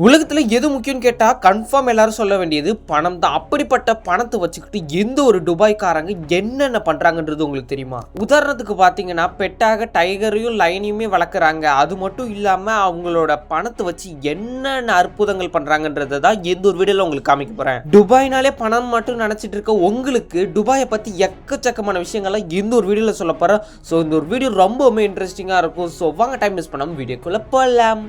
உலகத்துல எது முக்கியம்னு கேட்டா கன்ஃபார்ம் எல்லாரும் சொல்ல வேண்டியது பணம் தான். அப்படிப்பட்ட பணத்தை வச்சுக்கிட்டு எந்த ஒரு துபாய்க்காரங்க என்னென்ன பண்றாங்கன்றது உங்களுக்கு தெரியுமா? உதாரணத்துக்கு பாத்தீங்கன்னா பெட்டாக டைகரையும் லைனையுமே வளர்க்குறாங்க. அது மட்டும் இல்லாம அவங்களோட பணத்தை வச்சு என்னென்ன அற்புதங்கள் பண்றாங்கன்றதை தான் எந்த ஒரு வீடியோல உங்களுக்கு காமிக்க போறேன். துபாய்னாலே பணம் மட்டும் நினைச்சிட்டு இருக்க உங்களுக்கு துபாயை பத்தி எக்கச்சக்கமான விஷயங்கள்லாம் எந்த ஒரு வீடியோல சொல்ல போறேன். ஸோ இந்த ஒரு வீடியோ ரொம்பவுமே இன்ட்ரெஸ்டிங்கா இருக்கும். ஸோ வாங்க டைம் மிஸ் பண்ணாம வீடியோக்குள்ள போகலாம்.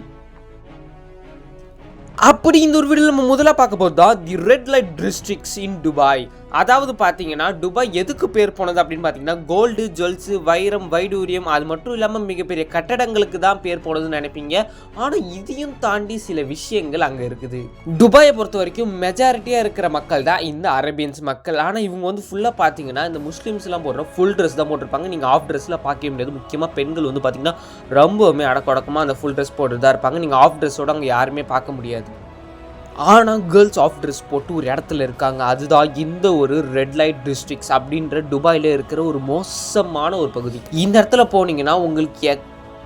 அப்படி இந்த ஒரு வீடியோவில் நம்ம முதல்ல பார்க்க போகிறது தான் the red light districts in Dubai. அதாவது பார்த்தீங்கன்னா துபாய் எதுக்கு பேர் போனது அப்படின்னு பார்த்தீங்கன்னா கோல்டு, ஜுவல்ஸு, வைரம், வைடூரியம் அது மட்டும் இல்லாமல் மிகப்பெரிய கட்டடங்களுக்கு தான் பேர் போனதுன்னு நினைப்பீங்க. ஆனால் இதையும் தாண்டி சில விஷயங்கள் அங்கே இருக்குது. துபாயை பொறுத்த வரைக்கும் மெஜாரிட்டியாக இருக்கிற மக்கள் தான் இந்த அரேபியன்ஸ் மக்கள். ஆனால் இவங்க வந்து ஃபுல்லாக பார்த்தீங்கன்னா இந்த முஸ்லீம்ஸ்லாம் போடுற ஃபுல் ட்ரெஸ் தான் போட்டிருப்பாங்க. நீங்கள் ஆஃப் ட்ரெஸ்ஸில் பார்க்க முடியாது. முக்கியமாக பெண்கள் வந்து பார்த்தீங்கன்னா ரொம்பவுமே அடக்கொடக்கமாக அந்த ஃபுல் ட்ரெஸ் போட்டு தான் இருப்பாங்க. நீங்கள் ஆஃப் ட்ரெஸ்ஸோடு அங்கே யாருமே பார்க்க முடியாது. ஆனால் கேர்ள்ஸ் ஆஃப் ட்ரெஸ் போட்டு ஒரு இடத்துல இருக்காங்க. அதுதான் இந்த ஒரு ரெட் லைட் டிஸ்ட்ரிக்ட்ஸ் அப்படின்ற துபாயில் இருக்கிற ஒரு மோசமான ஒரு பகுதி. இந்த இடத்துல போனீங்கன்னா உங்களுக்கு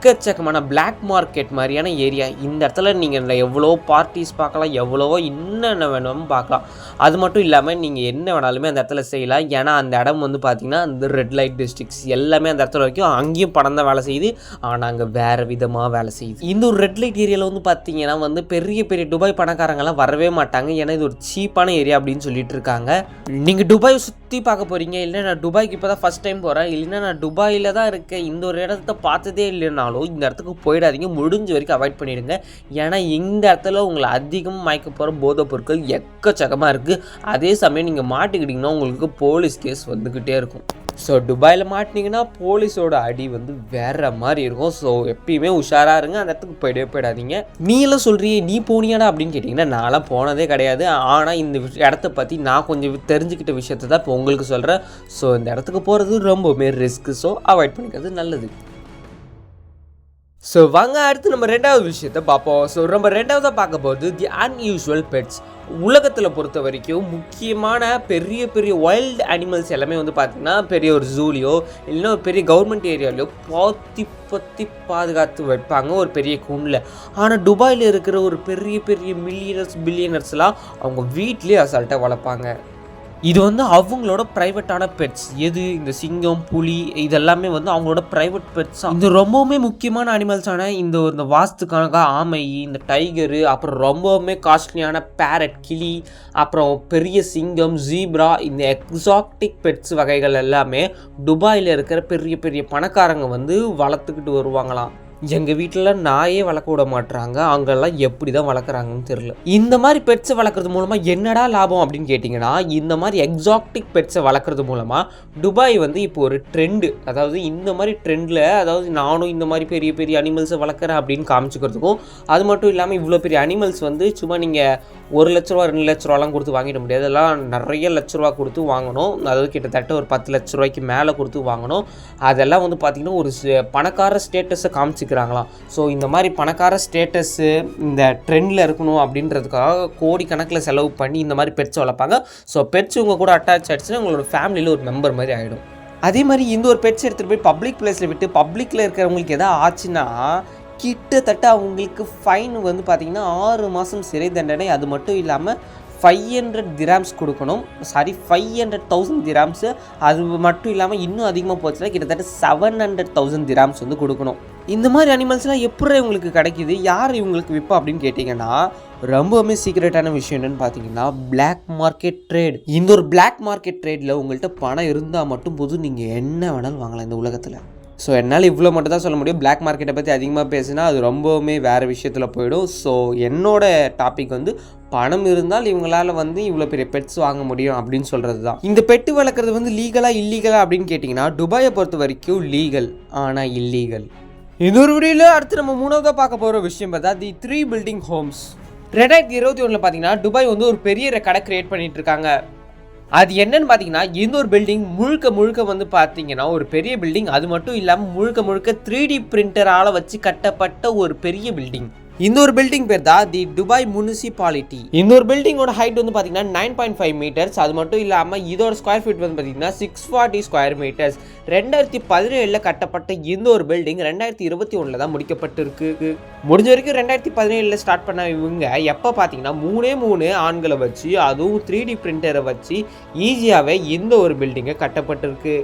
எக்கச்சக்கமான பிளாக் மார்க்கெட் மாதிரியான ஏரியா. இந்த இடத்துல நீங்கள் எவ்வளோ பார்ட்டிஸ் பார்க்கலாம், எவ்வளவோ என்னென்ன வேணும்னு பார்க்கலாம். அது மட்டும் இல்லாமல் நீங்கள் என்ன வேணாலுமே அந்த இடத்துல செய்யலாம். ஏன்னா அந்த இடம் வந்து பார்த்திங்கன்னா அந்த ரெட் லைட் டிஸ்ட்ரிக்ட்ஸ் எல்லாமே அந்த இடத்துல வரைக்கும் அங்கேயும் பணம் தான் வேலை செய்யுது. ஆனால் அங்கே வேறு விதமாக வேலை செய்யுது. இந்த ஒரு ரெட் லைட் ஏரியாவில் வந்து பார்த்தீங்கன்னா வந்து பெரிய பெரிய துபாய் பணக்காரங்கெல்லாம் வரவே மாட்டாங்க. ஏன்னா இது ஒரு சீப்பான ஏரியா அப்படின்னு சொல்லிட்டு இருக்காங்க. நீங்கள் துபாயை சுற்றி பார்க்க போகிறீங்க, இல்லை நான் துபாய்க்கு இப்போ தான் ஃபஸ்ட் டைம் போகிறேன், இல்லைன்னா நான் துபாயில் தான் இருக்கேன், இந்த ஒரு இடத்த பார்த்ததே இல்லைனாலும் இந்த இடத்துக்கு போயிடாதீங்க. முடிஞ்ச வரைக்கும் அவாய்ட் பண்ணிடுங்க. ஏன்னா இந்த இடத்துல உங்களை அதிகமாக மயக்க போகிற போதைப் பொருட்கள் எக்கச்சக்கமாக இருக்குது. அதே சமயம் நீங்கள் மாட்டிக்கிட்டிங்கன்னா உங்களுக்கு போலீஸ் கேஸ் வந்துக்கிட்டே இருக்கும். ஸோ துபாயில் மாட்டினீங்கன்னா போலீஸோட அடி வந்து வேற மாதிரி இருக்கும். ஸோ எப்பயுமே உஷாராக இருங்க, அந்த இடத்துக்கு போயிடாதீங்க. நீ எல்லாம் சொல்றியே நீ போனியாடா அப்படின்னு கேட்டிங்கன்னா நான்லாம் போனதே கிடையாது. ஆனால் இந்த இடத்த பற்றி நான் கொஞ்சம் தெரிஞ்சுக்கிட்ட விஷயத்தை தான் இப்போ உங்களுக்கு சொல்கிறேன். ஸோ இந்த இடத்துக்கு போகிறது ரொம்பவுமே ரிஸ்க்கு. ஸோ அவாய்ட் பண்ணிக்கிறது நல்லது. ஸோ வாங்க அடுத்து நம்ம ரெண்டாவது விஷயத்தை பார்ப்போம். ஸோ நம்ம ரெண்டாவதாக பார்க்க போகிறது தி அன்யூஷுவல் பெட்ஸ். உலகத்தில் பொறுத்த வரைக்கும் முக்கியமான பெரிய பெரிய வைல்டு அனிமல்ஸ் எல்லாமே வந்து பார்த்திங்கன்னா பெரிய ஒரு ஜூலியோ இல்லைன்னா ஒரு பெரிய கவர்மெண்ட் ஏரியாலையோ பற்றி பாதுகாத்து வைப்பாங்க ஒரு பெரிய கூண்டில். ஆனால் துபாயில் இருக்கிற ஒரு பெரிய பெரிய பில்லியனர்ஸ்லாம் அவங்க வீட்லேயே அசால்ட்டாக வளர்ப்பாங்க. இது வந்து அவங்களோட ப்ரைவேட்டான பெட்ஸ். எது இந்த சிங்கம், புலி இதெல்லாமே வந்து அவங்களோட ப்ரைவேட் பெட்ஸ். இந்த ரொம்பவுமே முக்கியமான அனிமல்ஸான இந்த வாஸ்துக்காக ஆமை, இந்த டைகரு, அப்புறம் ரொம்பவுமே காஸ்ட்லியான பேரட், கிளி, அப்புறம் பெரிய சிங்கம், ஜீப்ரா, இந்த எக்ஸாட்டிக் பெட்ஸ் வகைகள் எல்லாமே துபாயில் இருக்கிற பெரிய பெரிய பணக்காரங்க வந்து வளர்த்துக்கிட்டு வருவாங்களாம். எங்கள் வீட்டிலலாம் நாயே வளர்க்க விட மாட்டுறாங்க. அங்கெல்லாம் எப்படி தான் வளர்க்குறாங்கன்னு தெரியல. இந்த மாதிரி பெட்ஸை வளர்க்குறது மூலமாக என்னடா லாபம் அப்படின்னு கேட்டிங்கன்னா, இந்த மாதிரி எக்ஸாட்டிக் பெட்ஸை வளர்க்குறது மூலமாக துபாய் வந்து இப்போ ஒரு ட்ரெண்டு, அதாவது இந்த மாதிரி ட்ரெண்டில், அதாவது நானும் இந்த மாதிரி பெரிய பெரிய அனிமல்ஸை வளர்க்குறேன் அப்படின்னு காமிச்சிக்கிறதுக்கும், அது மட்டும் இல்லாமல் இவ்வளோ பெரிய அனிமல்ஸ் வந்து சும்மா நீங்கள் 1 லட்ச ரூபா 2 லட்ச ரூபாலாம் கொடுத்து வாங்கிட முடியாது. அதெல்லாம் நிறைய லட்ச ரூபா கொடுத்து வாங்கணும். அதாவது கிட்டத்தட்ட ஒரு 10 லட்ச ரூபாய்க்கு மேலே கொடுத்து வாங்கணும். அதெல்லாம் வந்து பார்த்திங்கன்னா ஒரு பணக்கார ஸ்டேட்டஸை காமிச்சிக்கிறாங்களாம். ஸோ இந்த மாதிரி பணக்கார ஸ்டேட்டஸு இந்த ட்ரெண்டில் இருக்கணும் அப்படின்றதுக்காக கோடிக்கணக்கில் செலவு பண்ணி இந்த மாதிரி பெட்ஸ் வளர்ப்பாங்க. ஸோ பெட்ஸ் உங்கள் கூட அட்டாச் ஆகிடுச்சுன்னா உங்களோட ஃபேமிலியில் ஒரு மெம்பர் மாதிரி ஆகிடும். அதே மாதிரி இந்த ஒரு பெட்ஸ் எடுத்துகிட்டு போய் பப்ளிக் பிளேஸில் விட்டு பப்ளிக்கில் இருக்கிறவங்களுக்கு எதாவது ஆச்சுன்னா கிட்டத்தட்ட அவங்களுக்கு ஃபைன் வந்து பார்த்திங்கன்னா 6 மாதம் சிறை தண்டனை. அது மட்டும் இல்லாமல் 500 திராம்ஸ் கொடுக்கணும். 500,000 திராம்ஸு. அது மட்டும் இல்லாமல் இன்னும் அதிகமாக போச்சுன்னா கிட்டத்தட்ட 700,000 திராம்ஸ் வந்து கொடுக்கணும். இந்த மாதிரி அனிமல்ஸ்லாம் எப்படி இவங்களுக்கு கிடைக்கிது, யார் இவங்களுக்கு விற்பா அப்படின்னு கேட்டிங்கன்னா ரொம்பவுமே சீக்ரெட்டான விஷயம் என்னென்னு பார்த்தீங்கன்னா பிளாக் மார்க்கெட் ட்ரேட். இந்த ஒரு பிளாக் மார்க்கெட் ட்ரேடில் உங்கள்கிட்ட பணம் இருந்தால் மட்டும் போதும், நீங்கள் என்ன வேணாலும் வாங்கலாம் இந்த உலகத்தில். ஸோ என்னால் இவ்வளோ மட்டும் தான் சொல்ல முடியும். பிளாக் மார்க்கெட்டை பற்றி அதிகமாக பேசினா அது ரொம்பவுமே வேறு விஷயத்தில் போயிடும். ஸோ என்னோட டாபிக் வந்து பணம் இருந்தால் இவங்களால் வந்து இவ்வளோ பெரிய பெட்ஸ் வாங்க முடியும் அப்படின்னு சொல்கிறது தான். இந்த பெட்டு வளர்க்குறது வந்து லீகலாக இல்லீகலா அப்படின்னு கேட்டிங்கன்னா துபாயை பொறுத்த வரைக்கும் லீகல், ஆனால் இல்லீகல். இன்னொரு வீடியோவில் அடுத்து நம்ம 3ஆவதாக பார்க்க போகிற விஷயம் பார்த்தா தி 3 பில்டிங் ஹோம்ஸ். 2021 பார்த்தீங்கன்னா துபாய் வந்து ஒரு பெரிய ரெக்கார்டை கிரியேட் பண்ணிட்டு இருக்காங்க. அது என்னன்னு பார்த்தீங்கன்னா இந்த ஒரு பில்டிங் முழுக்க வந்து பார்த்தீங்கன்னா ஒரு பெரிய பில்டிங். அது மட்டும் இல்லாமல் முழுக்க 3D பிரிண்டரால் வச்சு கட்டப்பட்ட ஒரு பெரிய பில்டிங். இந்த ஒரு பில்டிங் பேர் தான் தி துபாய் முனிசிபாலிட்டி. இந்த ஒரு பில்டிங்கோட ஹைட் வந்து பார்த்தீங்கன்னா 9.5 மீட்டர்ஸ். அது மட்டும் இல்லாமல் இதோட ஸ்கொயர் ஃபீட் வந்து பார்த்தீங்கன்னா 640 ஸ்கொயர் மீட்டர்ஸ். 2017 கட்டப்பட்ட இந்த ஒரு பில்டிங் 2021 தான் முடிக்கப்பட்டிருக்கு. முடிஞ்ச வரைக்கும் 2017 ஸ்டார்ட் பண்ண இவங்க எப்போ பார்த்தீங்கன்னா 3 ஆண்களை வச்சு, அதுவும் 3D பிரிண்டரை வச்சு ஈஸியாகவே இந்த ஒரு பில்டிங்கை கட்டப்பட்டிருக்கு.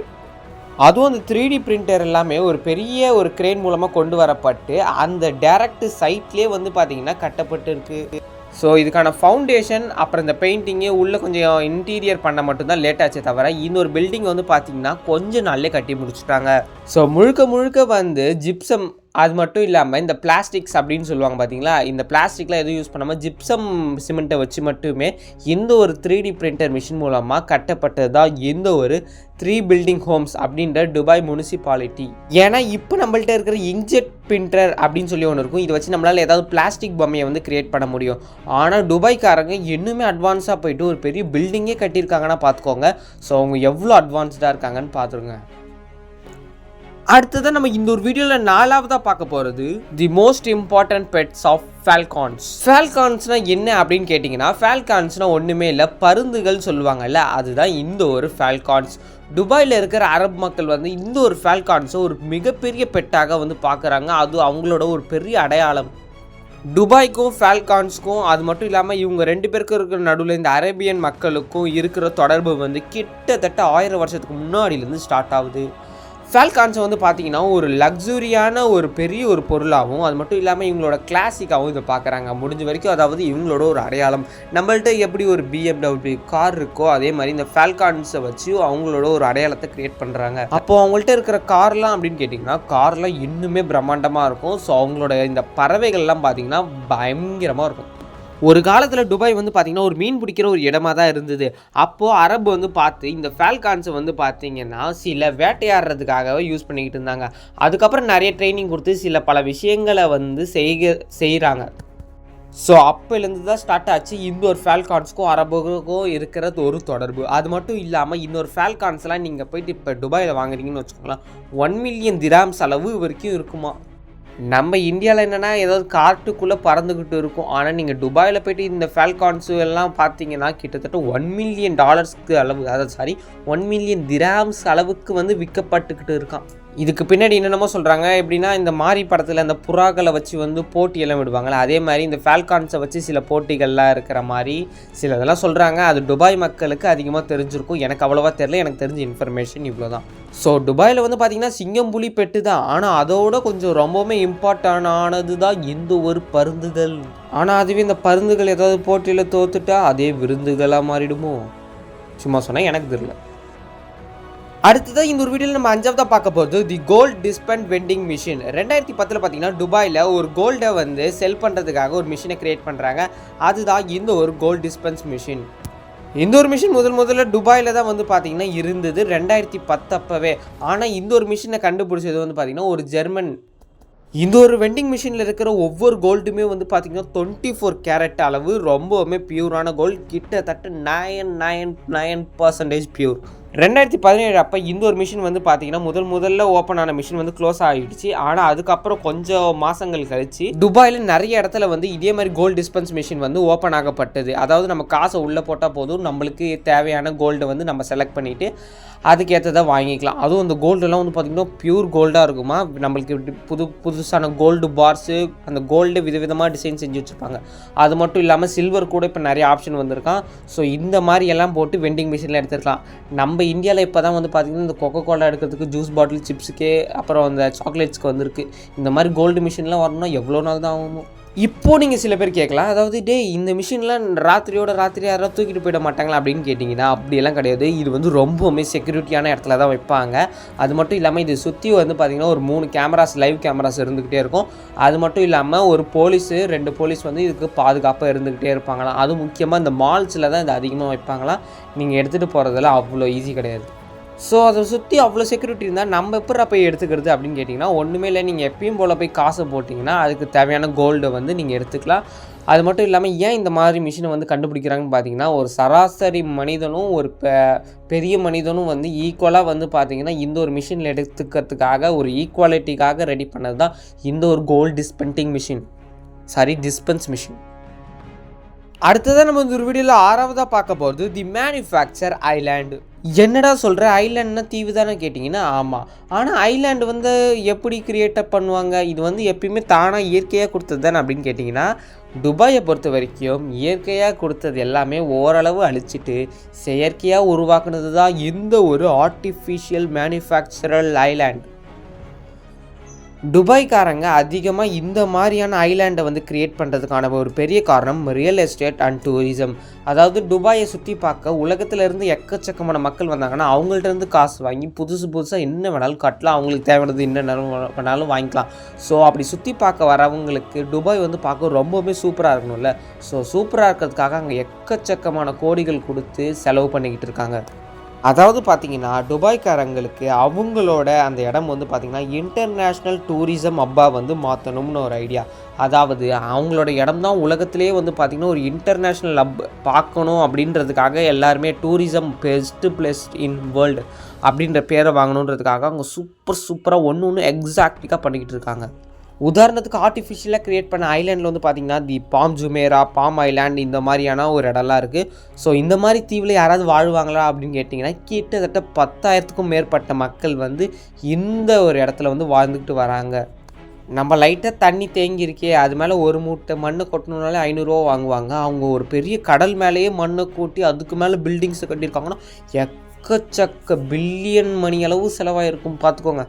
அதுவும் அந்த 3D பிரிண்டர் எல்லாமே ஒரு பெரிய ஒரு கிரேன் மூலமாக கொண்டு வரப்பட்டு அந்த டைரக்ட் சைட்லேயே வந்து பார்த்திங்கன்னா கட்டப்பட்டு இருக்குது. ஸோ இதுக்கான ஃபவுண்டேஷன் அப்புறம் இந்த பெயிண்டிங்கு உள்ளே கொஞ்சம் இன்டீரியர் பண்ண மட்டும்தான் லேட் ஆச்சே தவிர இந்த ஒரு பில்டிங் வந்து பார்த்திங்கன்னா கொஞ்சம் நாள்லேயே கட்டி முடிச்சுட்டாங்க. ஸோ முழுக்க வந்து ஜிப்சம், அது மட்டும் இல்லாமல் இந்த பிளாஸ்டிக்ஸ் அப்படின்னு சொல்லுவாங்க பார்த்தீங்களா, இந்த பிளாஸ்டிக்லாம் எதுவும் யூஸ் பண்ணாமல் ஜிப்சம் சிமெண்ட்டை வச்சு மட்டுமே இந்த ஒரு 3D பிரிண்டர் மிஷின் மூலமாக கட்டப்பட்டது தான் இந்த ஒரு 3 பில்டிங் ஹோம்ஸ் அப்படின்ற துபாய் முனிசிபாலிட்டி. ஏன்னா இப்போ நம்மள்ட்ட இருக்கிற இங்க்ஜெட் பிரிண்டர் அப்படின்னு சொல்லி ஒன்று இருக்கும். இதை வச்சு நம்மளால் ஏதாவது பிளாஸ்டிக் பொம்மையை வந்து கிரியேட் பண்ண முடியும். ஆனால் துபாய்க்காரங்க இன்னுமே அட்வான்ஸாக போயிட்டு ஒரு பெரிய பில்டிங்கே கட்டியிருக்காங்கன்னா பார்த்துக்கோங்க. ஸோ அவங்க எவ்வளோ அட்வான்ஸ்டாக இருக்காங்கன்னு பார்த்துருங்க. அடுத்ததான் நம்ம இந்த ஒரு வீடியோவில் 4ஆவதாக பார்க்க போகிறது the most important pets of falcons. ஃபால்கான்ஸ்னால் என்ன அப்படின்னு கேட்டிங்கன்னா, ஃபால்கான்ஸ்னால் ஒன்றுமே இல்லை, பருந்துகள் சொல்லுவாங்கல்ல, அதுதான் இந்த ஒரு ஃபால்கான்ஸ். துபாயில் இருக்கிற அரபு மக்கள் வந்து இந்த ஒரு ஃபால்கான்ஸை ஒரு மிகப்பெரிய பெட்டாக வந்து பார்க்குறாங்க. அது அவங்களோட ஒரு பெரிய அடையாளம். துபாய்க்கும் ஃபால்கான்ஸ்க்கும், அது மட்டும் இல்லாமல் இவங்க 2 பேருக்கும் இருக்கிற நடுவில் இந்த அரேபியன் மக்களுக்கும் இருக்கிற தொடர்பு வந்து கிட்டத்தட்ட 1000 வருஷத்துக்கு முன்னாடியிலேருந்து ஸ்டார்ட் ஆகுது. ஃபால்கான்ஸை வந்து பார்த்தீங்கன்னா ஒரு லக்ஸுரியான ஒரு பெரிய ஒரு பொருளாகவும், அது மட்டும் இல்லாமல் இவங்களோட கிளாசிக்காகவும் இதை பார்க்குறாங்க முடிஞ்ச வரைக்கும். அதாவது இவங்களோட ஒரு அடையாளம். நம்மள்ட்ட எப்படி ஒரு BMW கார் இருக்கோ அதே மாதிரி இந்த ஃபால்கான்ஸை வச்சு அவங்களோட ஒரு அடையாளத்தை க்ரியேட் பண்ணுறாங்க. அப்போது அவங்கள்ட்ட இருக்கிற கார்லாம் அப்படின்னு கேட்டிங்கன்னா, கார்லாம் இன்னுமே பிரம்மாண்டமாக இருக்கும். ஸோ அவங்களோட இந்த பறவைகள்லாம் பார்த்திங்கன்னா பயங்கரமாக இருக்கும். ஒரு காலத்தில் துபாய் வந்து பார்த்திங்கன்னா ஒரு மீன் பிடிக்கிற ஒரு இடமா தான் இருந்தது. அப்போது அரபு வந்து பார்த்து இந்த ஃபால்கான்ஸை வந்து பார்த்திங்கன்னா சில வேட்டையாடுறதுக்காகவே யூஸ் பண்ணிக்கிட்டு இருந்தாங்க. அதுக்கப்புறம் நிறைய ட்ரைனிங் கொடுத்து சில பல விஷயங்களை வந்து செய்கிறாங்க. ஸோ அப்போலேருந்து தான் ஸ்டார்ட் ஆச்சு இந்த ஒரு ஃபால்கான்ஸ்க்கும் அரபுக்கும் இருக்கிறது ஒரு தொடர்பு. அது மட்டும் இல்லாமல் இன்னொரு ஃபால்கான்ஸ்லாம் நீங்கள் போயிட்டு இப்போ துபாயில் வாங்குறீங்கன்னு வச்சுக்கோங்களேன், 1 மில்லியன் திராம்ஸ் அளவு வரைக்கும் இருக்குமா. நம்ம இந்தியாவில் என்னென்னா ஏதாவது காட்டுக்குள்ளே பறந்துக்கிட்டு இருக்கும். ஆனால் நீங்கள் துபாயில் போய்ட்டு இந்த ஃபால்கான்ஸு எல்லாம் பார்த்தீங்கன்னா கிட்டத்தட்ட $1 மில்லியன் அளவு, அதாவது 1 மில்லியன் திராம்ஸ் அளவுக்கு வந்து விற்கப்பட்டுக்கிட்டு இருக்கான். இதுக்கு பின்னாடி என்னென்னமோ சொல்கிறாங்க. எப்படின்னா இந்த மாரி படத்தில் அந்த புறாக்களை வச்சு வந்து போட்டியெல்லாம் விடுவாங்களே, அதே மாதிரி இந்த ஃபால்கான்ஸை வச்சு சில போட்டிகள்லாம் இருக்கிற மாதிரி சில இதெல்லாம் சொல்கிறாங்க. அது துபாய் மக்களுக்கு அதிகமாக தெரிஞ்சிருக்கும். எனக்கு அவ்வளோவா தெரியல, எனக்கு தெரிஞ்ச இன்ஃபர்மேஷன் இவ்வளோ தான். ஸோ துபாயில் வந்து பார்த்திங்கன்னா சிங்கம் புலி பெட்டு தான், ஆனால் அதோட கொஞ்சம் ரொம்பவுமே இம்பார்ட்டன்டானது தான் இந்த ஒரு பருந்துகள். ஆனால் அதுவே இந்த பருந்துகள் ஏதாவது போட்டியில் தோத்துட்டா அதே விருந்துகளாக மாறிடுமோ, சும்மா சொன்னால் எனக்கு தெரியல. அடுத்ததான் இந்த ஒரு வீடியோவில் நம்ம 5ஆவதாக பார்க்க போகிறது தி கோல்ட் டிஸ்பென்ஸ் வெண்டிங் மிஷின். 2010 பார்த்தீங்கன்னா துபாயில் ஒரு கோல்டை வந்து செல் பண்ணுறதுக்காக ஒரு மிஷினை கிரியேட் பண்ணுறாங்க. அதுதான் இந்த ஒரு கோல்ட் டிஸ்பென்ஸ் மிஷின். இந்த ஒரு மிஷின் முதல்ல துபாயில் தான் வந்து பார்த்திங்கன்னா இருந்தது 2010 அப்போவே. ஆனால் இந்த ஒரு மிஷினை கண்டுபிடிச்சது வந்து பார்த்திங்கன்னா ஒரு ஜெர்மன். இந்த ஒரு வெண்டிங் மிஷினில் இருக்கிற ஒவ்வொரு கோல்டுமே வந்து பார்த்திங்கன்னா 24 கேரட் அளவு, ரொம்பவுமே பியூரான கோல்டு, கிட்டத்தட்ட 99% பியூர். 2017 அப்போ இந்த ஒரு மிஷின் வந்து பார்த்திங்கன்னா முதல்ல ஓப்பன் ஆன மிஷின் வந்து க்ளோஸ் ஆகிடுச்சு. ஆனால் அதுக்கப்புறம் கொஞ்சம் மாதங்கள் கழிச்சு துபாயில் நிறைய இடத்துல வந்து இதே மாதிரி கோல்டு டிஸ்பென்ஸ் மிஷின் வந்து ஓப்பன் ஆகப்பட்டது. அதாவது நம்ம காசை உள்ளே போட்டால் போதும், நம்மளுக்கு தேவையான கோல்டை வந்து நம்ம செலக்ட் பண்ணிவிட்டு அதுக்கேற்றதை வாங்கிக்கலாம். அதுவும் அந்த கோல்டெல்லாம் வந்து பார்த்திங்கன்னா பியூர் கோல்டாக இருக்குமா. நம்மளுக்கு புதுசான கோல்டு பார்ஸு, அந்த கோல்டு விதவிதமாக டிசைன் செஞ்சு வச்சுருப்பாங்க. அது மட்டும் இல்லாமல் சில்வர் கூட இப்போ நிறைய ஆப்ஷன் வந்திருக்கான். ஸோ இந்த மாதிரி எல்லாம் போட்டு வெண்டிங் மிஷினில் எடுத்துருக்கலாம். நம்ம இந்தியாவில் இப்போ தான் வந்து பார்த்திங்கன்னா இந்த கொக்கோ கோலா எடுக்கிறதுக்கு ஜூஸ் பாட்டில், சிப்ஸுக்கே, அப்புறம் அந்த சாக்லேட்ஸ்க்கு வந்திருக்கு. இந்த மாதிரி கோல்டு மிஷின்லாம் வரணும்னா எவ்வளோ நாள் தான் ஆகும். இப்போது நீங்கள் சில பேர் கேட்கலாம், அதாவது இந்த மிஷின்லாம் ராத்திரி யாராவது தூக்கிட்டு போயிட மாட்டாங்களா அப்படின்னு கேட்டிங்கன்னா அப்படியெல்லாம் கிடையாது. இது வந்து ரொம்பவுமே செக்யூரிட்டியான இடத்துல தான் வைப்பாங்க. அது மட்டும் இல்லாமல் இது சுற்றி வந்து பார்த்திங்கன்னா ஒரு 3 கேமராஸ், லைவ் கேமராஸ் இருந்துக்கிட்டே இருக்கும். அது மட்டும் இல்லாமல் ஒரு 2 போலீஸ் வந்து இதுக்கு பாதுகாப்பாக இருந்துக்கிட்டே இருப்பாங்களாம். அது முக்கியமாக இந்த மால்ஸில் தான் இது அதிகமாக வைப்பாங்களாம். நீங்கள் எடுத்துகிட்டு போகிறதெல்லாம் அவ்வளோ ஈஸி கிடையாது. ஸோ அதை சுற்றி அவ்வளோ செக்யூரிட்டி இருந்தால் நம்ம எப்போ போய் எடுத்துக்கிறது அப்படின்னு கேட்டிங்கன்னா ஒன்றுமே இல்லை. நீங்கள் எப்பயும் போல் போய் காசை போட்டிங்கன்னா அதுக்கு தேவையான கோல்டை வந்து நீங்கள் எடுத்துக்கலாம். அது மட்டும் இல்லாமல் ஏன் இந்த மாதிரி மிஷினை வந்து கண்டுபிடிக்கிறாங்கன்னு பார்த்தீங்கன்னா, ஒரு சராசரி மனிதனும் ஒரு பெரிய மனிதனும் வந்து ஈக்குவலாக வந்து பார்த்திங்கன்னா இந்த ஒரு மிஷினில் எடுத்துக்கிறதுக்காக ஒரு ஈக்குவாலிட்டிக்காக ரெடி பண்ணது தான் இந்த ஒரு gold dispensing machine. Dispense machine. அடுத்ததான் நம்ம இந்த ஒரு வீடியோவில் 6வதாக பார்க்க போகிறது தி மேனுஃபேக்சர் ஐலாண்டு. என்னடா சொல்கிற, ஐலாண்ட்னா தீவு தானே கேட்டிங்கன்னா ஆமாம். ஆனால் ஐலாண்டு வந்து எப்படி கிரியேட்டப் பண்ணுவாங்க, இது வந்து எப்பயுமே தானாக இயற்கையாக கொடுத்தது தானே அப்படின்னு கேட்டிங்கன்னா, துபாயை பொறுத்த வரைக்கும் இயற்கையாக கொடுத்தது எல்லாமே ஓரளவு அழிச்சிட்டு செயற்கையாக உருவாக்குனது தான் இந்த ஒரு ஆர்டிஃபிஷியல் மேனுஃபேக்சரல் ஐலாண்டு. துபாய்க்காரங்க அதிகமாக இந்த மாதிரியான ஐலாண்டை வந்து கிரியேட் பண்ணுறதுக்கான ஒரு பெரிய காரணம் ரியல் எஸ்டேட் அண்ட் டூரிசம். அதாவது துபாயை சுற்றி பார்க்க உலகத்திலேருந்து எக்கச்சக்கமான மக்கள் வந்தாங்கன்னா அவங்கள்ட்ட காசு வாங்கி புதுசாக என்ன வேணாலும் கட்டலாம், அவங்களுக்கு தேவையானது என்ன வேணாலும் வாங்கிக்கலாம். ஸோ அப்படி சுற்றி பார்க்க வரவங்களுக்கு துபாய் வந்து பார்க்க ரொம்பவுமே சூப்பராக இருக்கணும்ல. ஸோ சூப்பராக இருக்கிறதுக்காக அங்கே எக்கச்சக்கமான கோடிகள் கொடுத்து செலவு பண்ணிக்கிட்டு இருக்காங்க. அதாவது பார்த்திங்கன்னா துபாய்க்காரங்களுக்கு அவங்களோட அந்த இடம் வந்து பார்த்திங்கன்னா இன்டர்நேஷ்னல் டூரிசம் ஹப்பாக வந்து மாற்றணும்னு ஒரு ஐடியா. அதாவது அவங்களோட இடம் தான் உலகத்திலே வந்து பார்த்திங்கன்னா ஒரு இன்டர்நேஷ்னல் ஹப் பார்க்கணும் அப்படின்றதுக்காக எல்லாருமே tourism best place in world அப்படின்ற பேரை வாங்கணுன்றதுக்காக அவங்க சூப்பராக ஒன்று எக்ஸாக்டிக்காக பண்ணிக்கிட்டு இருக்காங்க. உதாரணத்துக்கு ஆர்டிஃபிஷியலாக க்ரியேட் பண்ண ஐலாண்டில் வந்து பார்த்திங்கன்னா தி பாம் ஜுமேரா, பாம் ஐலாண்ட் இந்த மாதிரியான ஒரு இடம்லாம் இருக்குது. ஸோ இந்த மாதிரி தீவில் யாராவது வாழ்வாங்களா அப்படின்னு கேட்டிங்கன்னா கிட்டத்தட்ட 10,000க்கும் மேற்பட்ட மக்கள் வந்து இந்த ஒரு இடத்துல வந்து வாழ்ந்துக்கிட்டு வராங்க. நம்ம லைட்டாக தண்ணி தேங்கியிருக்கே அது மேலே ஒரு மூட்டை மண்ணை கொட்டணுனாலே 500 ரூபா வாங்குவாங்க. அவங்க ஒரு பெரிய கடல் மேலேயே மண்ணை கூட்டி அதுக்கு மேலே பில்டிங்ஸை கட்டியிருக்காங்கன்னா எக்கச்சக்க பில்லியன் மணி அளவு செலவாயிருக்கும் பார்த்துக்கோங்க.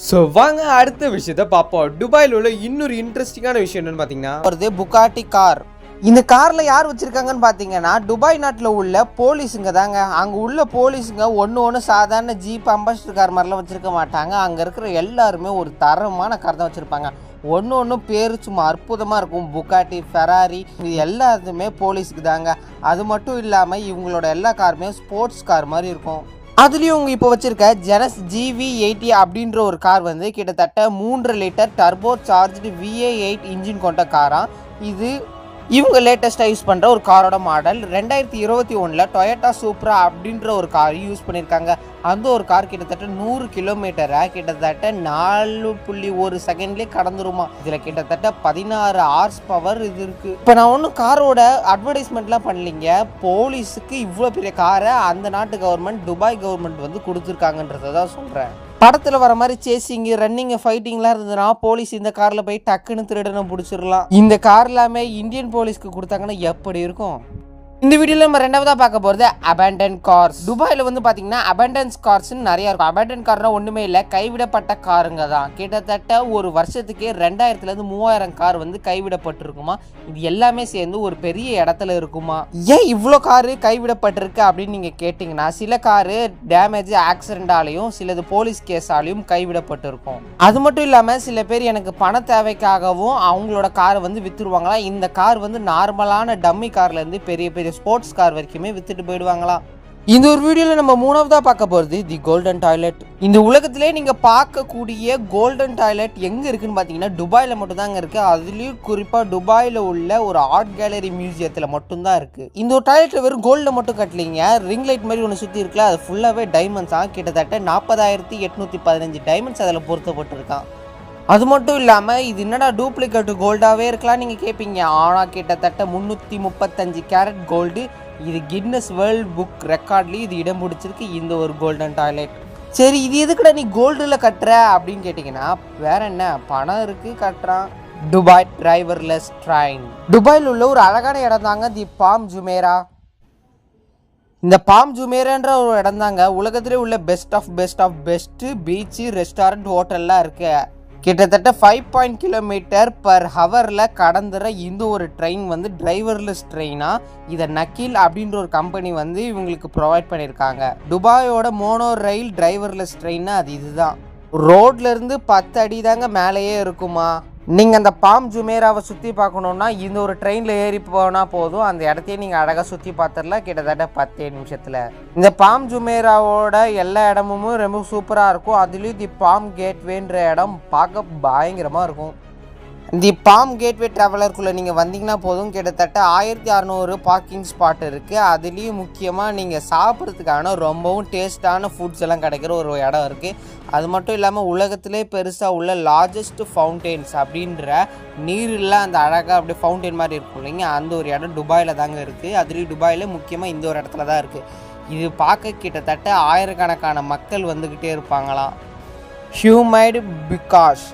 ஸோ வாங்க அடுத்த விஷயத்த பார்ப்போம். துபாயில் உள்ள இன்னொரு இன்ட்ரெஸ்டிங்கான விஷயம் என்னென்னு பார்த்தீங்கன்னா ஒரு புகாட்டி கார். இந்த காரில் யார் வச்சுருக்காங்கன்னு பார்த்தீங்கன்னா துபாய் நாட்டில் உள்ள போலீஸுங்க தாங்க. அங்கே உள்ள போலீஸுங்க ஒன்று சாதாரண ஜீப் அம்பாசிடர் கார் மாதிரிலாம் வச்சுருக்க மாட்டாங்க. அங்கே இருக்கிற எல்லாருமே ஒரு தரமான கார் தான் வச்சுருப்பாங்க. ஒன்று பேர் சும்மா அற்புதமாக இருக்கும். புகாட்டி, ஃபெராரி இது எல்லாத்துமே போலீஸுக்கு தாங்க. அது மட்டும் இல்லாமல் இவங்களோட எல்லா காருமே ஸ்போர்ட்ஸ் கார் மாதிரி இருக்கும். அதுலேயும் இவங்க இப்போ வச்சுருக்க ஜெனஸ் GV80 அப்படின்ற ஒரு கார் வந்து கிட்டத்தட்ட 3 litre turbo charged VA8 engine கொண்ட காராக. இது இவங்க லேட்டஸ்ட்டாக யூஸ் பண்ணுற ஒரு காரோட மாடல். 2021 டொயோட்டா சூப்ரா அப்படின்ற ஒரு கார் யூஸ் பண்ணியிருக்காங்க. அந்த ஒரு கார் கிட்டத்தட்ட 100 கிலோமீட்டரை கிட்டத்தட்ட 4.1 செகண்ட்லேயே கடந்துருமா. இதில் கிட்டத்தட்ட 16 ஹார்ஸ் பவர் இது இருக்குது. இப்போ நான் ஒன்றும் காரோட அட்வர்டைஸ்மெண்ட்லாம் பண்ணலிங்க. போலீஸுக்கு இவ்வளோ பெரிய காரை அந்த நாட்டு கவர்மெண்ட், துபாய் கவர்மெண்ட் வந்து கொடுத்துருக்காங்கன்றதை தான் சொல்கிறேன். படத்தில் வர மாதிரி சேசிங்கு, ரன்னிங்கு, ஃபைட்டிங்லாம் இருந்ததுன்னா போலீஸ் இந்த காரில் போய் டக்குன்னு திருடனை பிடிச்சிடலாம். இந்த கார் எல்லாமே இந்தியன் போலீஸ்க்கு கொடுத்தாங்கன்னா எப்படி இருக்கும்? இந்த வீடியோவில் நம்ம 2வதாக பார்க்க போகிறது அபேண்டன் கார்ஸ். துபாயில் வந்து பார்த்தீங்கன்னா அபேண்டன்ஸ் கார்ஸ்ன்னு நிறையா இருக்கும். அபேண்டன் கார்னால் ஒன்றுமே இல்லை, கைவிடப்பட்ட காருங்க தான். கிட்டத்தட்ட ஒரு வருஷத்துக்கே 2000லேருந்து 3000 கார் வந்து கைவிடப்பட்டிருக்குமா. இது எல்லாமே சேர்ந்து ஒரு பெரிய இடத்துல இருக்குமா. ஏன் இவ்வளோ காரு கைவிடப்பட்டிருக்கு அப்படின்னு நீங்கள் கேட்டிங்கன்னா, சில காரு டேமேஜ் ஆக்சிடென்டாலையும் சிலது போலீஸ் கேஸாலையும் கைவிடப்பட்டிருக்கும். அது மட்டும் இல்லாமல் சில பேர் எனக்கு பண தேவைக்காகவும் அவங்களோட காரை வந்து விற்றுருவாங்களா. இந்த கார் வந்து நார்மலான டம்மி கார்லேருந்து பெரிய ஸ்போர்ட்ஸ் கார் வரைக்குமே வித்துட்டு போயிடுவாங்களா. இந்த ஒரு வீடியோவில் நம்ம 3வதாக பார்க்க போகிறது தி கோல்டன் டாய்லெட். இந்த உலகத்திலே நீங்கள் பார்க்கக்கூடிய கோல்டன் டாய்லெட் எங்கே இருக்குன்னு பார்த்தீங்கன்னா துபாயில் மட்டும்தாங்க இருக்குது. அதுலேயும் குறிப்பாக துபாயில் உள்ள ஒரு ஆர்ட் கேலரி மியூசியத்தில் மட்டும்தான் இருக்குது. இந்த ஒரு டாய்லெட்டில் வெறும் கோல்டில் மட்டும் கட்டலிங்க, ரிங் லைட் மாதிரி ஒன்று சுற்றி இருக்குல்ல, அது ஃபுல்லாகவே டைமண்ட்ஸாக. கிட்டத்தட்ட 40,815 டைமண்ட்ஸ் அதில் பொருத்தப்பட்டிருக்கான். அது மட்டும் இல்லாமல் இது என்னடா டூப்ளிகேட் கோல்டாகவே இருக்கலாம் நீங்கள் கேட்பீங்க. ஆனால் கிட்டத்தட்ட 335 கேரட் கோல்டு. இது கின்னஸ் வேர்ல்ட் புக் ரெக்கார்ட்லேயும் இது இடம் பிடிச்சிருக்கு இந்த ஒரு கோல்டன் டாய்லெட். சரி, இது எதுக்குடா நீ கோல்டில் கட்டுற அப்படின்னு கேட்டிங்கன்னா, வேற என்ன, பணம் இருக்குது கட்டுறான். Dubai driverless train. துபாயில் உள்ள ஒரு அழகான இடம் தாங்க தி பாம் ஜுமேரா. இந்த பாம் ஜுமேரான்ற ஒரு இடம் தாங்க உலகத்திலே உள்ள பெஸ்ட்டு பீச்சு, ரெஸ்டாரண்ட், ஹோட்டல்லாம் இருக்கு. கிட்டத்தட்ட 5 கிலோமீட்டர் பர் ஹவரில் கடந்துற இந்த ஒரு ட்ரெயின் வந்து டிரைவர்லெஸ் ட்ரெயினாக. இதை நக்கீல் அப்படின்ற ஒரு கம்பெனி வந்து இவங்களுக்கு ப்ரொவைட் பண்ணியிருக்காங்க. துபாயோட மோனோ ரயில் டிரைவர்லெஸ் ட்ரெயின்னா அது இதுதான். ரோட்லேருந்து 10 அடி தாங்க மேலேயே இருக்குமா. நீங்கள் அந்த பாம் ஜுமேராவை சுற்றி பார்க்கணுன்னா இந்த ஒரு ட்ரெயினில் ஏறி போனால் போதும், அந்த இடத்தையே நீங்கள் அழகாக சுற்றி பார்த்துடலாம் கிட்டத்தட்ட 10 நிமிஷத்தில். இந்த பாம் ஜுமேராவோட எல்லா இடமும் ரொம்ப சூப்பராக இருக்கும். அதுலேயும் தி பாம் கேட்வேன்ற இடம் பார்க்க பயங்கரமாக இருக்கும். தி பாம் கேட்வே ட்ராவலருக்குள்ளே நீங்கள் வந்தீங்கன்னா போதும், கிட்டத்தட்ட 1600 பார்க்கிங் ஸ்பாட் இருக்குது. அதுலேயும் முக்கியமாக நீங்கள் சாப்பிட்றதுக்கான ரொம்பவும் டேஸ்ட்டான ஃபுட்ஸ் எல்லாம் கிடைக்கிற ஒரு இடம் இருக்குது. அது மட்டும் இல்லாமல் உலகத்திலே பெருசாக உள்ள லார்ஜஸ்ட் ஃபவுண்டெயின்ஸ் அப்படின்ற நீரில் அந்த அழகாக அப்படியே ஃபவுண்டெயின் மாதிரி இருக்கும் இல்லைங்க, அந்த ஒரு இடம் துபாயில் தாங்க இருக்குது. அதுலேயும் துபாயில் முக்கியமாக இந்த ஒரு இடத்துல தான் இருக்குது. இது பார்க்க கிட்டத்தட்ட ஆயிரக்கணக்கான மக்கள் வந்துக்கிட்டே இருப்பாங்களாம். ஹியூமைடு பிகாஸ்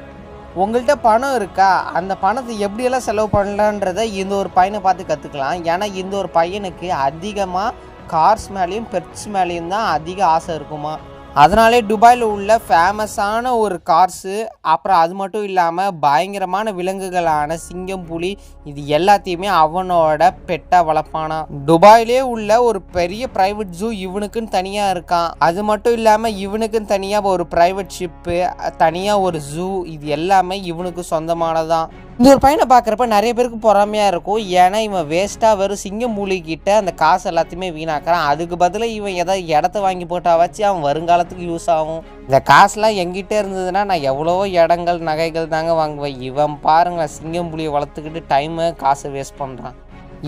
உங்கள்கிட்ட பணம் இருக்கா, அந்த பணத்தை எப்படியெல்லாம் செலவு பண்ணலான்றதை இந்த ஒரு பையனை பார்த்து கற்றுக்கலாம். ஏன்னா இந்த ஒரு பையனுக்கு அதிகமாக கார்ஸ் மேலேயும் பெட்ஸ் மேலேயும் தான் அதிக ஆசை இருக்குமா. அதனாலே துபாயில் உள்ள ஃபேமஸான ஒரு கார்ஸு, அப்புறம் அது மட்டும் இல்லாமல் பயங்கரமான விலங்குகளான சிங்கம், புலி, இது எல்லாத்தையுமே அவனோட பெட்டாக வளர்ப்பானா. துபாயிலே உள்ள ஒரு பெரிய ப்ரைவேட் ஜூ இவனுக்குன்னு தனியாக இருக்கான். அது மட்டும் இல்லாமல் இவனுக்குன்னு தனியாக ஒரு ப்ரைவேட் ஷிப்பு, தனியாக ஒரு ஜூ, இது எல்லாமே இவனுக்கு சொந்தமானதான். இந்த ஒரு பையனை பார்க்குறப்ப நிறைய பேருக்கு பொறாமையாக இருக்கும். ஏன்னா இவன் வேஸ்ட்டாக வெறும் சிங்கம் மூலிகிட்ட அந்த காசு எல்லாத்தையுமே வீணாக்குறான். அதுக்கு பதிலாக இவன் ஏதாவது இடத்த வாங்கி போட்டா வச்சு அவன் வருங்காலத்துக்கு யூஸ் ஆகும். இந்த காசுலாம் எங்கிட்டே இருந்ததுன்னா நான் எவ்வளவோ இடங்கள் நகைகள் தாங்க வாங்குவேன். இவன் பாருங்களேன், சிங்கம் புலியை வளர்த்துக்கிட்டு டைமை காசை வேஸ்ட் பண்ணுறான்.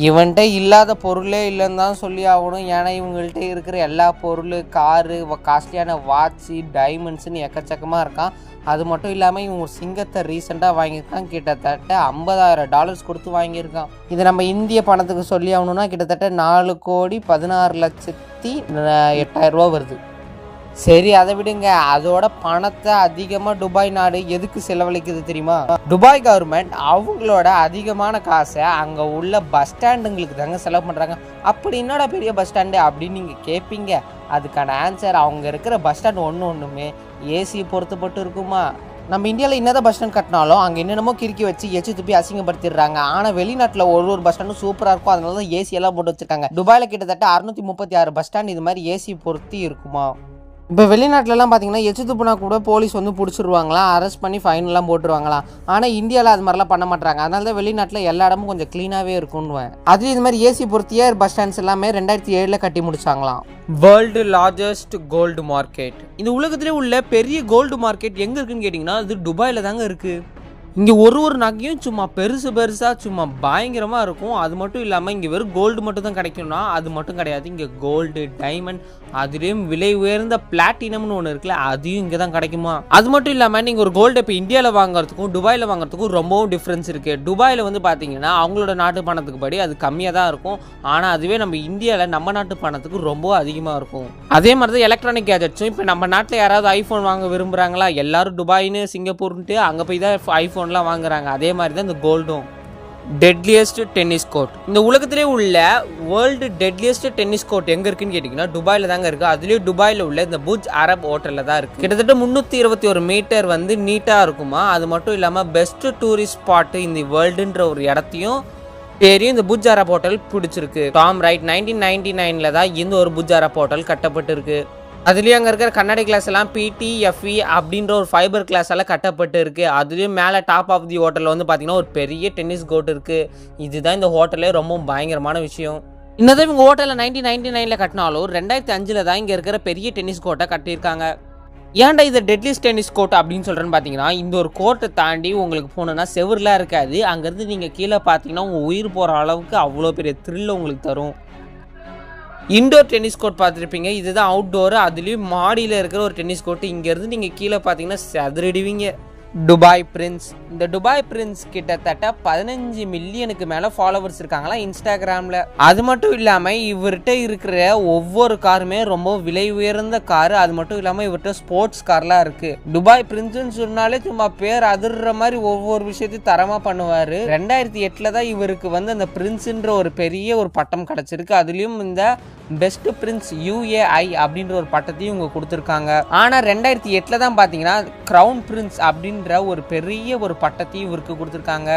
இவன்கிட்ட இல்லாத பொருளே இல்லைன்னு தான் சொல்லி ஆகணும். ஏன்னா இவங்கள்ட்ட இருக்கிற எல்லா பொருள், காரு, காஸ்ட்லியான வாட்சி, டைமண்ட்ஸுன்னு எக்கச்சக்கமாக இருக்கான். அது மட்டும் இல்லாமல் இவன் ஒரு சிங்கத்தை ரீசெண்டாக வாங்கியிருக்கான். கிட்டத்தட்ட $50,000 கொடுத்து வாங்கியிருக்கான். இது நம்ம இந்திய பணத்துக்கு சொல்லி ஆகணும்னா கிட்டத்தட்ட 4,16,08,000 வருது. சரி, அதை விடுங்க. அதோட பணத்தை அதிகமாக துபாய் நாடு எதுக்கு செலவழிக்குது தெரியுமா? துபாய் கவர்மெண்ட் அவங்களோட அதிகமான காசை அங்கே உள்ள பஸ் ஸ்டாண்டுங்களுக்கு தாங்க செலவு பண்ணுறாங்க. அப்படி என்னோட பெரிய பஸ் ஸ்டாண்டு அப்படின்னு நீங்கள் கேட்பீங்க. அதுக்கான ஆன்சர், அவங்க இருக்கிற பஸ் ஸ்டாண்ட் ஒன்றுமே ஏசி பொறுத்துப்பட்டு இருக்குமா. நம்ம இந்தியாவில் என்னதான் பஸ் ஸ்டாண்ட் கட்டினாலும் அங்கே என்னென்னமோ கிறுக்கி வச்சு எச்சு துப்பி அசிங்கப்படுத்திடுறாங்க. ஆனால் வெளிநாட்டில் ஒரு பஸ் ஸ்டாண்டும் சூப்பராக இருக்கும். அதனால தான் ஏசி எல்லாம் போட்டு வச்சுருக்காங்க. துபாயில் கிட்டத்தட்ட 636 பஸ் ஸ்டாண்ட் இது மாதிரி ஏசி பொருத்தி இருக்குமா. இப்போ வெளிநாட்டிலலாம் பார்த்தீங்கன்னா எச்சு துப்புனா கூட போலீஸ் வந்து பிடிச்சிருவாங்களாம், அரெஸ்ட் பண்ணி ஃபைன்லாம் போட்டுருவாங்களாம். ஆனால் இந்தியாவில் அது மாதிரிலாம் பண்ண மாட்டாங்க. அதனால தான் வெளிநாட்டில் எல்லா இடமும் கொஞ்சம் க்ளீனாகவே இருக்குன்னுவேன். அதுலேயும் இது மாதிரி ஏசி பொறுத்தியே பஸ் ஸ்டாண்ட்ஸ் எல்லாமே 2007 கட்டி முடிச்சாங்களாம். வேர்ல்டு லார்ஜஸ்ட் கோல்டு மார்க்கெட், இந்த உலகத்திலே உள்ள பெரிய கோல்டு மார்க்கெட் எங்கே இருக்குன்னு கேட்டிங்கன்னா அது துபாயில் தாங்க இருக்குது. இங்கே ஒரு நகையும் சும்மா பெருசாக சும்மா பயங்கரமாக இருக்கும். அது மட்டும் இல்லாமல் இங்கே வெறும் கோல்டு மட்டும் தான் கிடைக்கும்னா அது மட்டும் கிடையாது. இங்கே கோல்டு, டைமண்ட், அதுலேயும் விலை உயர்ந்த பிளாட்டினம்னு ஒன்று இருக்குல்ல, அதையும் இங்கே தான் கிடைக்குமா. அது மட்டும் இல்லாமல் நீங்கள் ஒரு கோல்டு இப்போ இந்தியாவில் வாங்குறதுக்கும் துபாயில் வாங்குறதுக்கும் ரொம்பவும் டிஃப்ரென்ஸ் இருக்குது. துபாயில் வந்து பார்த்தீங்கன்னா அவங்களோட நாட்டு பணத்துக்கு படி அது கம்மியாக தான் இருக்கும். ஆனால் அதுவே நம்ம இந்தியாவில் நம்ம நாட்டு பணத்துக்கு ரொம்ப அதிகமாக இருக்கும். அதே மாதிரி தான் எலக்ட்ரானிக் கேஜெட்ஸும். இப்போ நம்ம நாட்டில் யாராவது ஐஃபோன் வாங்க விரும்புகிறாங்களா, எல்லாரும் துபாயின்னு சிங்கப்பூர்ன்ட்டு அங்கே போய் தான் ஐஃபோன்லாம் வாங்குறாங்க. அதே மாதிரி தான் இந்த கோல்டும். டெட்லியஸ்ட் டென்னிஸ் கோர்ட், இந்த உலகத்திலே உள்ள வேர்ல்டு டெட்லியஸ்ட் டென்னிஸ் கோர்ட் எங்கே இருக்குன்னு கேட்டிங்கன்னா துபாயில் தாங்க இருக்குது. அதுலேயும் துபாயில் உள்ள இந்த புஜ் அரப் ஹோட்டலில் தான் இருக்குது. கிட்டத்தட்ட 321 மீட்டர் வந்து நீட்டாக இருக்குமா. அது மட்டும் இல்லாமல் பெஸ்ட் டூரிஸ்ட் ஸ்பாட்டு இந்த வேர்ல்டுன்ற ஒரு இடத்தையும் பேரையும் இந்த புஜ் அரப் ஹோட்டல் பிடிச்சிருக்கு. டாம் ரைட் 1999 தான் இந்த ஒரு புஜ் அரப் ஹோட்டல் கட்டப்பட்டு இருக்கு. அதுலேயும் அங்கே இருக்கிற கண்ணாடி கிளாஸ் எல்லாம் PTFE அப்படின்ற ஒரு ஃபைபர் கிளாஸ் எல்லாம் கட்டப்பட்டு இருக்குது. அதுலேயும் மேலே டாப் ஆஃப் தி ஹோட்டலில் வந்து பார்த்தீங்கன்னா ஒரு பெரிய டென்னிஸ் கோர்ட் இருக்குது. இதுதான் இந்த ஹோட்டலே ரொம்ப பயங்கரமான விஷயம். இன்னதான் இவங்க ஹோட்டலில் 1999 கட்டினாலும் 2005 தான் இங்கே இருக்கிற பெரிய டென்னிஸ் கோர்ட்டை கட்டியிருக்காங்க. ஏன்டா இது டெட்லிஸ்ட் டென்னிஸ் கோர்ட் அப்படின்னு சொல்கிறேன்னு பார்த்தீங்கன்னா இந்த ஒரு கோர்ட்டை தாண்டி உங்களுக்கு போனோன்னா செவர்லாம் இருக்காது. அங்கேருந்து நீங்கள் கீழே பார்த்தீங்கன்னா உங்கள் உயிர் போகிற அளவுக்கு அவ்வளோ பெரிய த்ரில் உங்களுக்கு தரும். இன்டோர் டென்னிஸ் கோர்ட் பார்த்துருப்பீங்க, இதுதான் அவுட்டோர். அதுலேயும் மாடியில் இருக்கிற ஒரு டென்னிஸ் கோர்ட்டு. இங்கேருந்து நீங்கள் கீழே பார்த்தீங்கன்னா சதுரடிவீங்க. துபாய் பிரின்ஸ், இந்த துபாய் பிரின்ஸ் கிட்டத்தட்ட 15 மில்லியனுக்கு மேலே ஃபாலோவர்ஸ் இருக்காங்களா இன்ஸ்டாகிராமில். அது மட்டும் இல்லாமல் இவர்கிட்ட இருக்கிற ஒவ்வொரு காருமே ரொம்ப விலை உயர்ந்த காரு. அது மட்டும் இல்லாமல் இவர்கிட்ட ஸ்போர்ட்ஸ் கார்லாம் இருக்குது. துபாய் பிரின்ஸ்ன்னு சொன்னாலே சும்மா பேர் அதிர்ற மாதிரி ஒவ்வொரு விஷயத்தையும் தரமாக பண்ணுவார். 2008 தான் இவருக்கு வந்து அந்த பிரின்ஸுன்ற ஒரு பெரிய ஒரு பட்டம் கிடச்சிருக்கு. அதுலேயும் இந்த பெஸ்ட் பிரின்ஸ் UAI அப்படின்ற ஒரு பட்டத்தையும் இவங்க கொடுத்துருக்காங்க. ஆனால் 2008 தான் பார்த்தீங்கன்னா க்ரௌன் பிரின்ஸ் அப்படின்ற ஒரு பெரிய ஒரு பட்டத்தையும் இவருக்கு கொடுத்துருக்காங்க.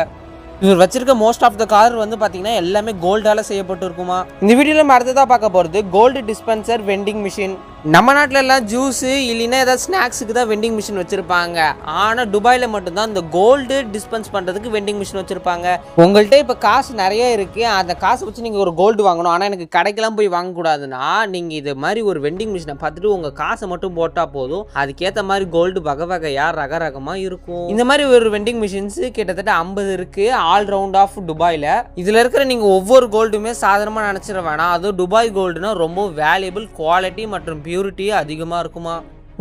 இவர் வச்சிருக்க மோஸ்ட் ஆஃப் த கார் வந்து பார்த்தீங்கன்னா எல்லாமே கோல்டால் செய்யப்பட்டு இருக்குமா. இந்த வீடியோவில் நம்ம அடுத்ததாக பார்க்க போகிறது கோல்டு டிஸ்பென்சர் வெண்டிங் மிஷின். நம்ம நாட்டில எல்லாம் ஜூஸு இல்லைன்னா ஏதாவது ஸ்நாக்ஸுக்கு தான் வெண்டிங் மிஷின் வச்சுருப்பாங்க. ஆனால் துபாயில் மட்டும்தான் இந்த கோல்டு டிஸ்பென்ஸ் பண்ணுறதுக்கு வெண்டிங் மிஷின் வச்சுருப்பாங்க. உங்கள்கிட்ட இப்போ காசு நிறைய இருக்குது, அந்த காசை வச்சு நீங்கள் ஒரு கோல்டு வாங்கணும், ஆனால் எனக்கு கடைக்கெல்லாம் போய் வாங்கக்கூடாதுன்னா நீங்கள் இது மாதிரி ஒரு வெண்டிங் மிஷினை பார்த்துட்டு உங்கள் காசை மட்டும் போட்டால் போதும். அதுக்கேற்ற மாதிரி கோல்டு வகை வகையாக ரகரகமாக இருக்கும். இந்த மாதிரி ஒரு வெண்டிங் மிஷின்ஸு கிட்டத்தட்ட 50 இருக்குது ஆல் ரவுண்ட் ஆஃப் துபாயில். இதில் இருக்கிற நீங்கள் ஒவ்வொரு கோல்டுமே சாதாரணமாக நினச்சிட வேணாம். அதுவும் துபாய் கோல்டுனா ரொம்ப வேல்யூபிள், குவாலிட்டி மற்றும் பியூரிட்டி அதிகமாக இருக்குமா.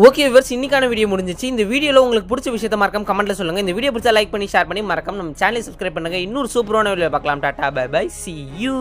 ஓகே வியூவர்ஸ், இன்னைக்கான வீடியோ முடிஞ்சிச்சு. இந்த வீடியோவில் உங்களுக்கு பிடிச்ச விஷயத்தை மறக்காம கமெண்ட்ல சொல்லுங்கள். இந்த வீடியோ பிடிச்சா லைக் பண்ணி ஷேர் பண்ணி மறக்காம நம்ம சேனலை சப்ஸ்கிரைப் பண்ணுங்கள். இன்னொரு சூப்பரான வீடியோ பார்க்கலாம். Ta-ta bye bye, see you.